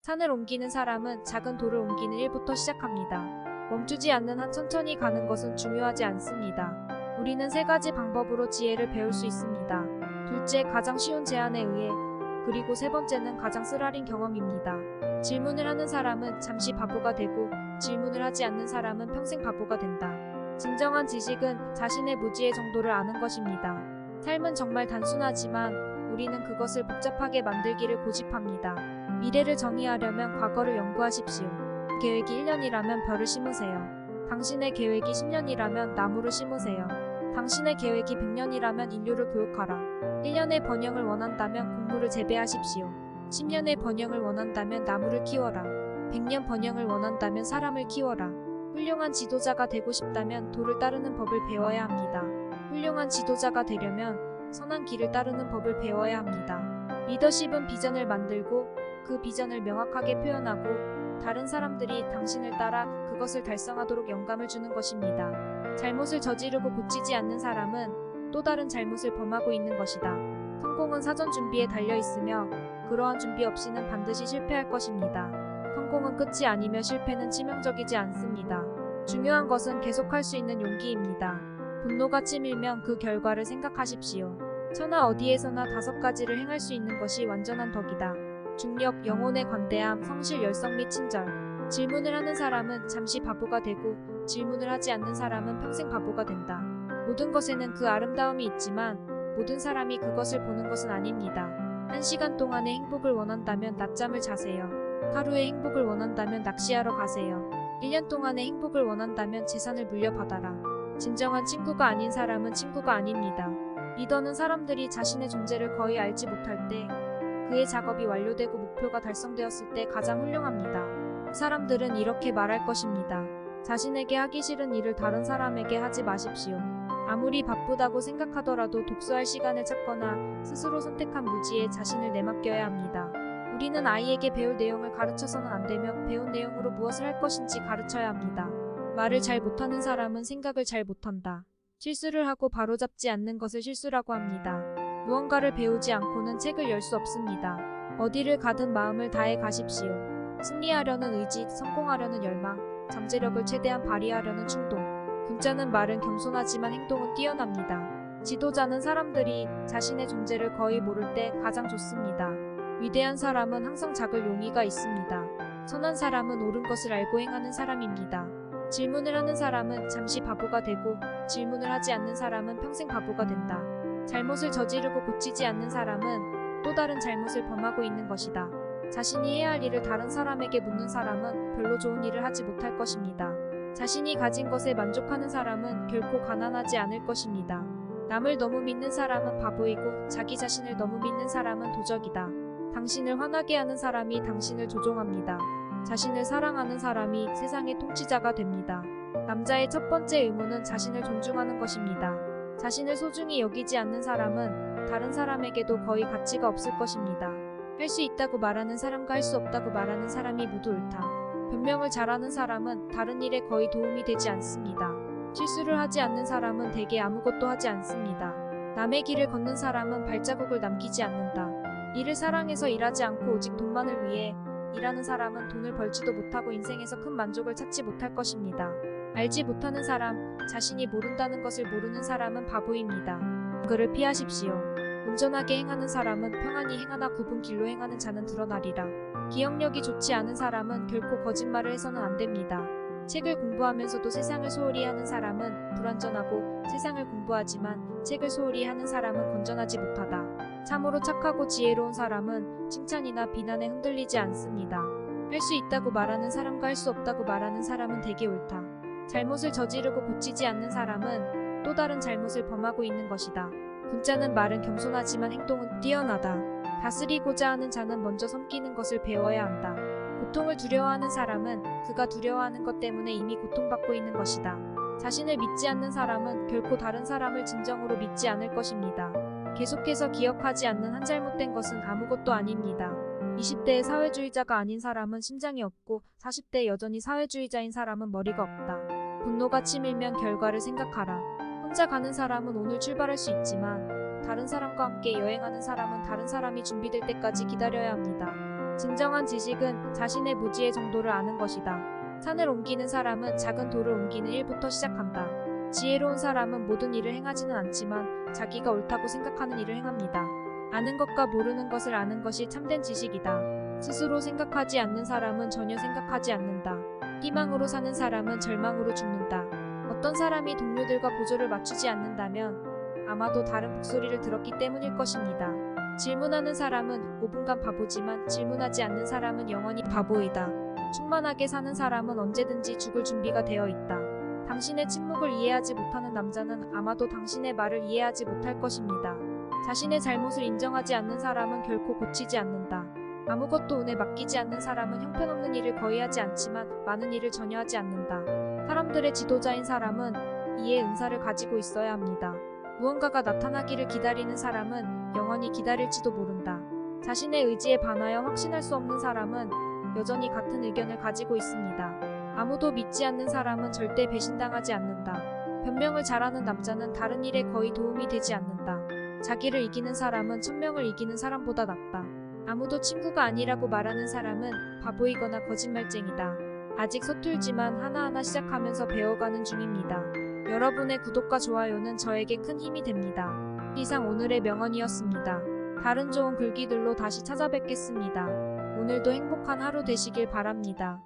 산을 옮기는 사람은 작은 돌을 옮기는 일부터 시작합니다. 멈추지 않는 한 천천히 가는 것은 중요하지 않습니다. 우리는 세 가지 방법으로 지혜를 배울 수 있습니다. 둘째, 가장 쉬운 제안에 의해, 그리고 세 번째는 가장 쓰라린 경험입니다. 질문을 하는 사람은 잠시 바보가 되고 질문을 하지 않는 사람은 평생 바보가 된다. 진정한 지식은 자신의 무지의 정도를 아는 것입니다. 삶은 정말 단순하지만 우리는 그것을 복잡하게 만들기를 고집합니다. 미래를 정의하려면 과거를 연구하십시오. 계획이 1년이라면 벼를 심으세요. 당신의 계획이 10년이라면 나무를 심으세요. 당신의 계획이 100년이라면 인류를 교육하라. 1년의 번영을 원한다면 곡물을 재배하십시오. 10년의 번영을 원한다면 나무를 키워라. 100년 번영을 원한다면 사람을 키워라. 훌륭한 지도자가 되고 싶다면 도를 따르는 법을 배워야 합니다. 훌륭한 지도자가 되려면 선한 길을 따르는 법을 배워야 합니다. 리더십은 비전을 만들고 그 비전을 명확하게 표현하고 다른 사람들이 당신을 따라 그것을 달성하도록 영감을 주는 것입니다. 잘못을 저지르고 고치지 않는 사람은 또 다른 잘못을 범하고 있는 것이다. 성공은 사전 준비에 달려 있으며 그러한 준비 없이는 반드시 실패할 것입니다. 성공은 끝이 아니며 실패는 치명적이지 않습니다. 중요한 것은 계속할 수 있는 용기입니다. 분노가 치밀면 그 결과를 생각하십시오. 천하 어디에서나 5가지를 행할 수 있는 것이 완전한 덕이다. 중력, 영혼의 관대함, 성실, 열성 및 친절. 질문을 하는 사람은 잠시 바보가 되고 질문을 하지 않는 사람은 평생 바보가 된다. 모든 것에는 그 아름다움이 있지만 모든 사람이 그것을 보는 것은 아닙니다. 1시간 동안의 행복을 원한다면 낮잠을 자세요. 하루의 행복을 원한다면 낚시하러 가세요. 1년 동안의 행복을 원한다면 재산을 물려받아라. 진정한 친구가 아닌 사람은 친구가 아닙니다. 리더는 사람들이 자신의 존재를 거의 알지 못할 때 그의 작업이 완료되고 목표가 달성되었을 때 가장 훌륭합니다. 사람들은 이렇게 말할 것입니다. 자신에게 하기 싫은 일을 다른 사람에게 하지 마십시오. 아무리 바쁘다고 생각하더라도 독서할 시간을 찾거나 스스로 선택한 무지에 자신을 내맡겨야 합니다. 우리는 아이에게 배울 내용을 가르쳐서는 안 되며 배운 내용으로 무엇을 할 것인지 가르쳐야 합니다. 말을 잘 못하는 사람은 생각을 잘 못한다. 실수를 하고 바로잡지 않는 것을 실수라고 합니다. 무언가를 배우지 않고는 책을 열 수 없습니다. 어디를 가든 마음을 다해 가십시오. 승리하려는 의지, 성공하려는 열망, 잠재력을 최대한 발휘하려는 충동. 글자는 말은 겸손하지만 행동은 뛰어납니다. 지도자는 사람들이 자신의 존재를 거의 모를 때 가장 좋습니다. 위대한 사람은 항상 작을 용의가 있습니다. 선한 사람은 옳은 것을 알고 행하는 사람입니다. 질문을 하는 사람은 잠시 바보가 되고 질문을 하지 않는 사람은 평생 바보가 된다. 잘못을 저지르고 고치지 않는 사람은 또 다른 잘못을 범하고 있는 것이다. 자신이 해야 할 일을 다른 사람에게 묻는 사람은 별로 좋은 일을 하지 못할 것입니다. 자신이 가진 것에 만족하는 사람은 결코 가난하지 않을 것입니다. 남을 너무 믿는 사람은 바보이고 자기 자신을 너무 믿는 사람은 도적이다. 당신을 화나게 하는 사람이 당신을 조종합니다. 자신을 사랑하는 사람이 세상의 통치자가 됩니다. 남자의 첫 번째 의무는 자신을 존중하는 것입니다. 자신을 소중히 여기지 않는 사람은 다른 사람에게도 거의 가치가 없을 것입니다. 할 수 있다고 말하는 사람과 할 수 없다고 말하는 사람이 모두 옳다. 변명을 잘하는 사람은 다른 일에 거의 도움이 되지 않습니다. 실수를 하지 않는 사람은 대개 아무것도 하지 않습니다. 남의 길을 걷는 사람은 발자국을 남기지 않는다. 일을 사랑해서 일하지 않고 오직 돈만을 위해 일하는 사람은 돈을 벌지도 못하고 인생에서 큰 만족을 찾지 못할 것입니다. 알지 못하는 사람, 자신이 모른다는 것을 모르는 사람은 바보입니다. 그를 피하십시오. 온전하게 행하는 사람은 평안히 행하나 굽은 길로 행하는 자는 드러나리라. 기억력이 좋지 않은 사람은 결코 거짓말을 해서는 안 됩니다. 책을 공부하면서도 세상을 소홀히 하는 사람은 불완전하고 세상을 공부하지만 책을 소홀히 하는 사람은 건전하지 못하다. 참으로 착하고 지혜로운 사람은 칭찬이나 비난에 흔들리지 않습니다. 할 수 있다고 말하는 사람과 할 수 없다고 말하는 사람은 대개 옳다. 잘못을 저지르고 고치지 않는 사람은 또 다른 잘못을 범하고 있는 것이다. 글자는 말은 겸손하지만 행동은 뛰어나다. 다스리고자 하는 자는 먼저 섬기는 것을 배워야 한다. 고통을 두려워하는 사람은 그가 두려워하는 것 때문에 이미 고통받고 있는 것이다. 자신을 믿지 않는 사람은 결코 다른 사람을 진정으로 믿지 않을 것입니다. 계속해서 기억하지 않는 한 잘못된 것은 아무것도 아닙니다. 20대의 사회주의자가 아닌 사람은 심장이 없고 40대에 여전히 사회주의자인 사람은 머리가 없다. 분노가 치밀면 결과를 생각하라. 혼자 가는 사람은 오늘 출발할 수 있지만 다른 사람과 함께 여행하는 사람은 다른 사람이 준비될 때까지 기다려야 합니다. 진정한 지식은 자신의 무지의 정도를 아는 것이다. 산을 옮기는 사람은 작은 돌을 옮기는 일부터 시작한다. 지혜로운 사람은 모든 일을 행하지는 않지만 자기가 옳다고 생각하는 일을 행합니다. 아는 것과 모르는 것을 아는 것이 참된 지식이다. 스스로 생각하지 않는 사람은 전혀 생각하지 않는다. 희망으로 사는 사람은 절망으로 죽는다. 어떤 사람이 동료들과 보조를 맞추지 않는다면 아마도 다른 목소리를 들었기 때문일 것입니다. 질문하는 사람은 5분간 바보지만 질문하지 않는 사람은 영원히 바보이다. 충만하게 사는 사람은 언제든지 죽을 준비가 되어 있다. 당신의 침묵을 이해하지 못하는 남자는 아마도 당신의 말을 이해하지 못할 것입니다. 자신의 잘못을 인정하지 않는 사람은 결코 고치지 않는다. 아무것도 운에 맡기지 않는 사람은 형편없는 일을 거의 하지 않지만 많은 일을 전혀 하지 않는다. 사람들의 지도자인 사람은 이해 은사를 가지고 있어야 합니다. 무언가가 나타나기를 기다리는 사람은 영원히 기다릴지도 모른다. 자신의 의지에 반하여 확신할 수 없는 사람은 여전히 같은 의견을 가지고 있습니다. 아무도 믿지 않는 사람은 절대 배신당하지 않는다. 변명을 잘하는 남자는 다른 일에 거의 도움이 되지 않는다. 자기를 이기는 사람은 1000명을 이기는 사람보다 낫다. 아무도 친구가 아니라고 말하는 사람은 바보이거나 거짓말쟁이다. 아직 서툴지만 하나하나 시작하면서 배워가는 중입니다. 여러분의 구독과 좋아요는 저에게 큰 힘이 됩니다. 이상 오늘의 명언이었습니다. 다른 좋은 글귀들로 다시 찾아뵙겠습니다. 오늘도 행복한 하루 되시길 바랍니다.